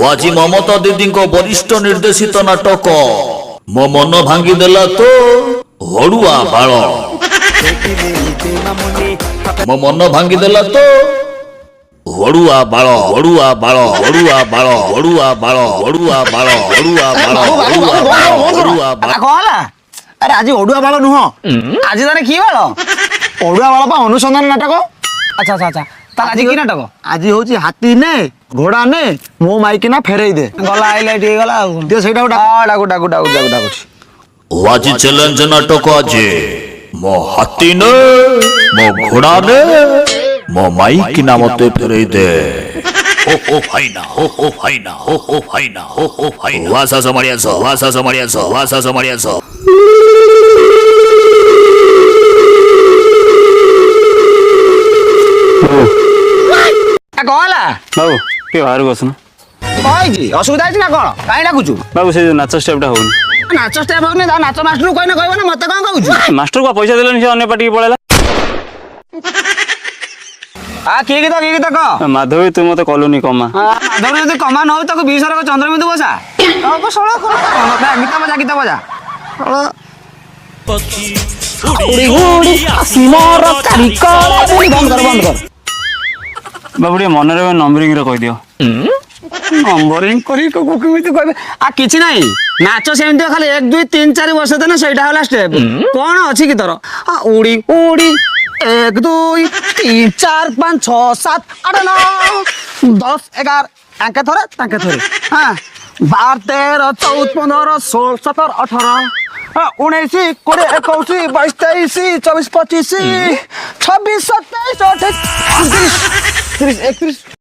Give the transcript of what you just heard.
আজি মমতা দিদিଙ୍କ ବରିଷ୍ଠ ନିର୍ଦ୍ଦେଶିତ ନାଟକ ମୋ ମନ ଭାଙ୍ଗିଦେଲା ତ ହଡୁଆ ବାଳ ମୋ ମନ ଭାଙ୍ଗିଦେଲା ତ ହଡୁଆ ବାଳ ହଡୁଆ ବାଳ ହଡୁଆ ବାଳ ହଡୁଆ ବାଳ ହଡୁଆ ବାଳ ହଡୁଆ ବାଳ ହଡୁଆ ବାଳ ହଡୁଆ ବାଳ କହଲା ଆରେ ଆଜି ଅଡୁଆ ବାଳ ନୁହଁ ଆଜି ତାନେ କି ବାଳ ଅଡୁଆ ବାଳ ପା ଅନୁସନ୍ଧାନ ନାଟକ আচ্ছা আচ্ছা আচ্ছা তাহলে আজ কি নাটক ଆଜି ହଉଛି ହାତୀ ନେ ଘୋଡା ନେ ମୋ ମାଇକି ନା ଫେରେଇ ଦେ গলা হাইলাইট হয়ে গলা ଆଉ ଦିଅ ସେଇଟା ডাকুছি আজি ଚ୍ୟାଲେଞ୍ଜ ନାଟକ ଅଛି ମୋ ହାତୀ ନେ ମୋ ଘୋଡା ନେ ମୋ ମାଇକିନା ମତେ ଫେରେଇ ଦେ ହୋ ହୋ ଫାଇନା ହୋ ହୋ ଫାଇନା ହୋ ହୋ ଫାଇନା ହୋ ହୋ ଫାଇନା ୱାସା ସମାଳିଆସ ୱାସା ସମାଳିଆସ ୱାସା ସମାଳିଆସ কহলা বাবু ଟିକେ ବାହାରକୁ ଆସୁନ কইছি অসুবিধা আছে না কোন কাই ডাকুଛୁ ବାବୁ ସେ ଯୋଉ ନାଚ ଷ୍ଟେପଟା ହଉନି নাচ স্টেপ হউনি তা নাচ মাস্টর কইনা কইব না মতে কোন কହୁଛୁ ମାଷ୍ଟରକୁ ପଇସା ଦେଲେନି ସେ ଅନ୍ୟ ପାଟିକି ପଳେଇଲା কি গীত ক ମାଧବୀ ତୁ ମତେ କଲୁନି କମା মাধবী যদি কমা ন তাকে 20 র চন্দ্রবিন্দু বসা তো সড় গীত বজা উড়ি উড়ি আসিমর কারিকর বন্ধ কর ବାବୁ ଟିକେ ମନରେ ନମ୍ବରିଂରେ କହିଦିଅ নম্বরিং করি কেমিতি কইবে আর কিছু নাই নাচ সেমতি খালি 1 2 3 4 বসে দেনা সেইটা হলা স্টেপ কোন আছে কি তোর উড়ি উড়ি 1 2 3 4 5 6 7 8 9 10 11 আঙ্কে ধরে হ্যাঁ 12 13 14 15 16 17 18 19 20 21 22 23 24 25 26 27 28 29 30 31